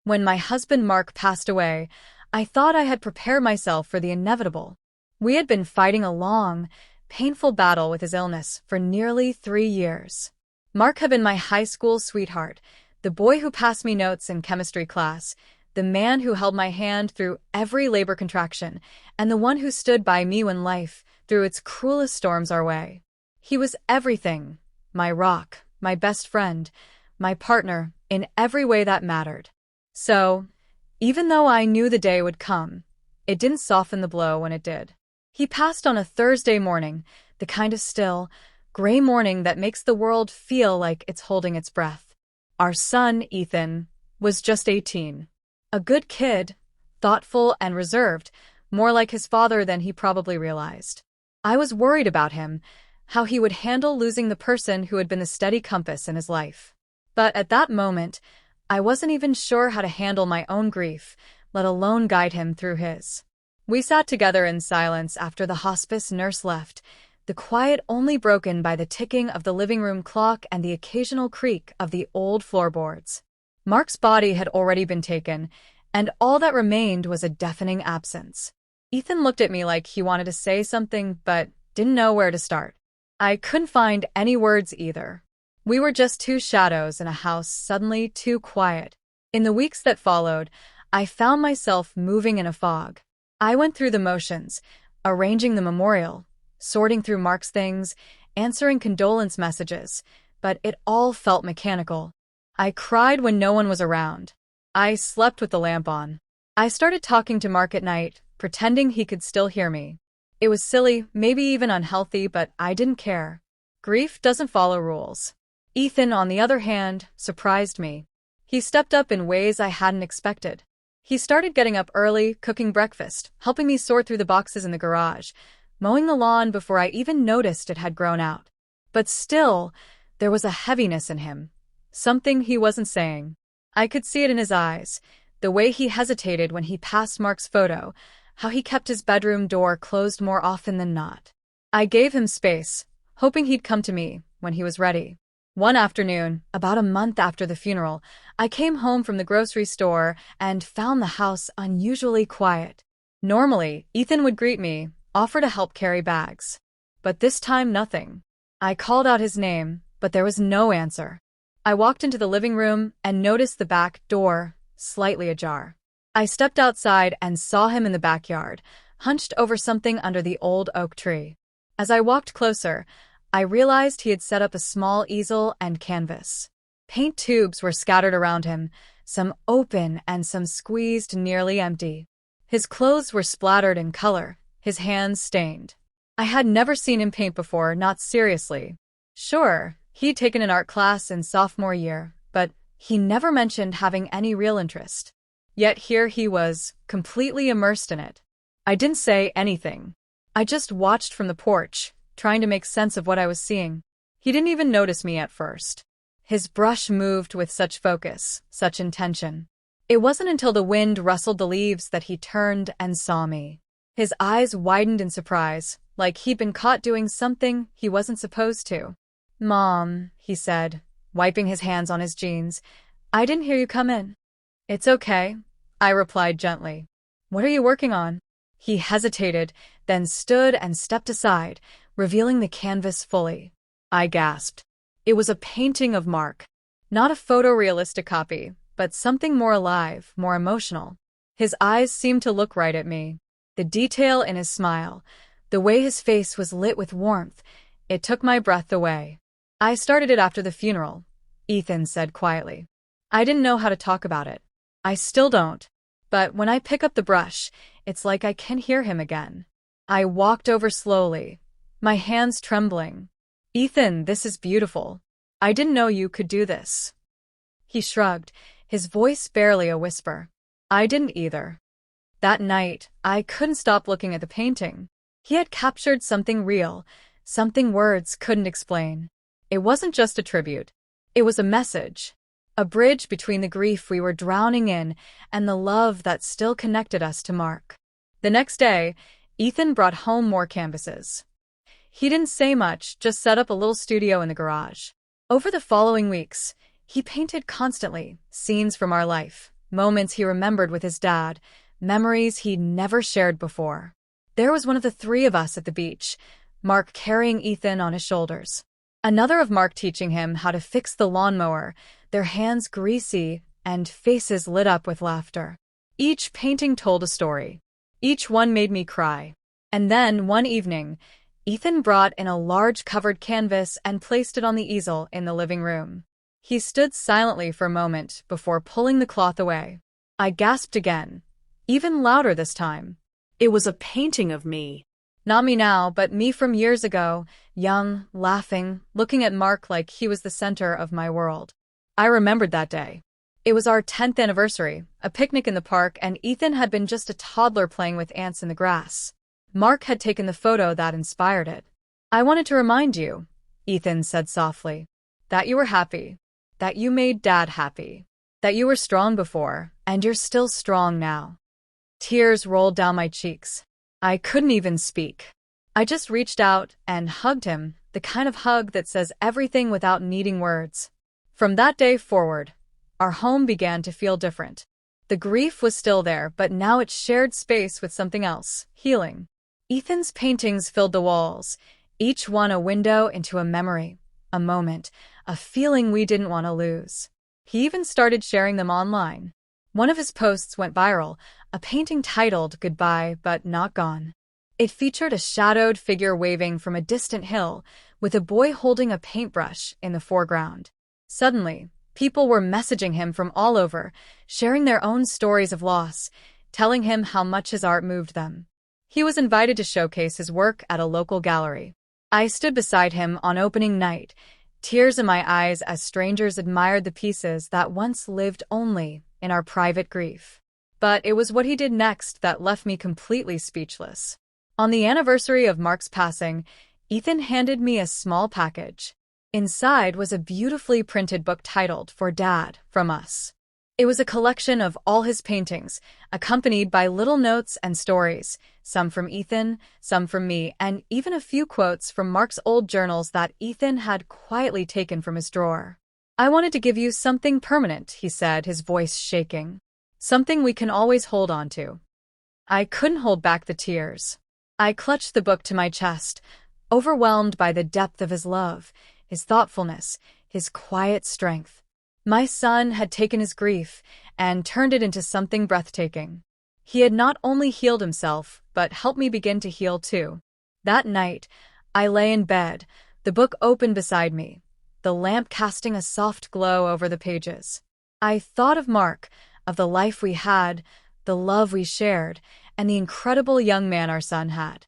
When my husband Mark passed away, I thought I had prepared myself for the inevitable. We had been fighting a long, painful battle with his illness for nearly 3 years. Mark had been my high school sweetheart, the boy who passed me notes in chemistry class, the man who held my hand through every labor contraction, and the one who stood by me when life threw its cruelest storms our way. He was everything, my rock, my best friend, my partner, in every way that mattered. So, even though I knew the day would come, it didn't soften the blow when it did. He passed on a Thursday morning, the kind of still, gray morning that makes the world feel like it's holding its breath. Our son, Ethan, was just 18. A good kid, thoughtful and reserved, more like his father than he probably realized. I was worried about him, how he would handle losing the person who had been the steady compass in his life. But at that moment, I wasn't even sure how to handle my own grief, let alone guide him through his. We sat together in silence after the hospice nurse left, the quiet only broken by the ticking of the living room clock and the occasional creak of the old floorboards. Mark's body had already been taken, and all that remained was a deafening absence. Ethan looked at me like he wanted to say something but didn't know where to start. I couldn't find any words either. We were just two shadows in a house suddenly too quiet. In the weeks that followed, I found myself moving in a fog. I went through the motions, arranging the memorial, sorting through Mark's things, answering condolence messages, but it all felt mechanical. I cried when no one was around. I slept with the lamp on. I started talking to Mark at night, pretending he could still hear me. It was silly, maybe even unhealthy, but I didn't care. Grief doesn't follow rules. Ethan, on the other hand, surprised me. He stepped up in ways I hadn't expected. He started getting up early, cooking breakfast, helping me sort through the boxes in the garage, mowing the lawn before I even noticed it had grown out. But still, there was a heaviness in him, something he wasn't saying. I could see it in his eyes, the way he hesitated when he passed Mark's photo, how he kept his bedroom door closed more often than not. I gave him space, hoping he'd come to me when he was ready. One afternoon, about a month after the funeral, I came home from the grocery store and found the house unusually quiet. Normally, Ethan would greet me, offer to help carry bags. But this time, nothing. I called out his name, but there was no answer. I walked into the living room and noticed the back door, slightly ajar. I stepped outside and saw him in the backyard, hunched over something under the old oak tree. As I walked closer, I realized he had set up a small easel and canvas. Paint tubes were scattered around him, some open and some squeezed nearly empty. His clothes were splattered in color, his hands stained. I had never seen him paint before, not seriously. Sure, he'd taken an art class in sophomore year, but he never mentioned having any real interest. Yet here he was, completely immersed in it. I didn't say anything. I just watched from the porch, trying to make sense of what I was seeing. He didn't even notice me at first. His brush moved with such focus, such intention. It wasn't until the wind rustled the leaves that he turned and saw me. His eyes widened in surprise, like he'd been caught doing something he wasn't supposed to. "Mom," he said, wiping his hands on his jeans, "I didn't hear you come in." "It's okay," I replied gently. "What are you working on?" He hesitated, then stood and stepped aside, revealing the canvas fully. I gasped. It was a painting of Mark. Not a photorealistic copy, but something more alive, more emotional. His eyes seemed to look right at me. The detail in his smile, the way his face was lit with warmth, it took my breath away. "I started it after the funeral," Ethan said quietly. "I didn't know how to talk about it. I still don't. But when I pick up the brush, it's like I can hear him again." I walked over slowly, my hands trembling. "Ethan, this is beautiful. I didn't know you could do this." He shrugged, his voice barely a whisper. I didn't either. That night, I couldn't stop looking at the painting. He had captured something real, something words couldn't explain. It wasn't just a tribute. It was a message. A bridge between the grief we were drowning in and the love that still connected us to Mark. The next day, Ethan brought home more canvases. He didn't say much, just set up a little studio in the garage. Over the following weeks, he painted constantly, scenes from our life, moments he remembered with his dad, memories he'd never shared before. There was one of the three of us at the beach, Mark carrying Ethan on his shoulders. Another of Mark teaching him how to fix the lawnmower, their hands greasy and faces lit up with laughter. Each painting told a story. Each one made me cry. And then, one evening, Ethan brought in a large covered canvas and placed it on the easel in the living room. He stood silently for a moment before pulling the cloth away. I gasped again, even louder this time. It was a painting of me. Not me now, but me from years ago, young, laughing, looking at Mark like he was the center of my world. I remembered that day. It was our 10th anniversary, a picnic in the park, and Ethan had been just a toddler playing with ants in the grass. Mark had taken the photo that inspired it. I wanted to remind you, Ethan said softly, that you were happy, that you made Dad happy, that you were strong before, and you're still strong now. Tears rolled down my cheeks. I couldn't even speak. I just reached out and hugged him, the kind of hug that says everything without needing words. From that day forward, our home began to feel different. The grief was still there, but now it shared space with something else, healing. Ethan's paintings filled the walls, each one a window into a memory, a moment, a feeling we didn't want to lose. He even started sharing them online. One of his posts went viral, a painting titled "Goodbye, but Not Gone." It featured a shadowed figure waving from a distant hill, with a boy holding a paintbrush in the foreground. Suddenly, people were messaging him from all over, sharing their own stories of loss, telling him how much his art moved them. He was invited to showcase his work at a local gallery. I stood beside him on opening night, tears in my eyes as strangers admired the pieces that once lived only in our private grief. But it was what he did next that left me completely speechless. On the anniversary of Mark's passing, Ethan handed me a small package. Inside was a beautifully printed book titled "For Dad, From Us." It was a collection of all his paintings, accompanied by little notes and stories, some from Ethan, some from me, and even a few quotes from Mark's old journals that Ethan had quietly taken from his drawer. "I wanted to give you something permanent," he said, his voice shaking. "Something we can always hold on to." I couldn't hold back the tears. I clutched the book to my chest, overwhelmed by the depth of his love, his thoughtfulness, his quiet strength. My son had taken his grief and turned it into something breathtaking. He had not only healed himself, but helped me begin to heal too. That night, I lay in bed, the book open beside me, the lamp casting a soft glow over the pages. I thought of Mark, of the life we had, the love we shared, and the incredible young man our son had.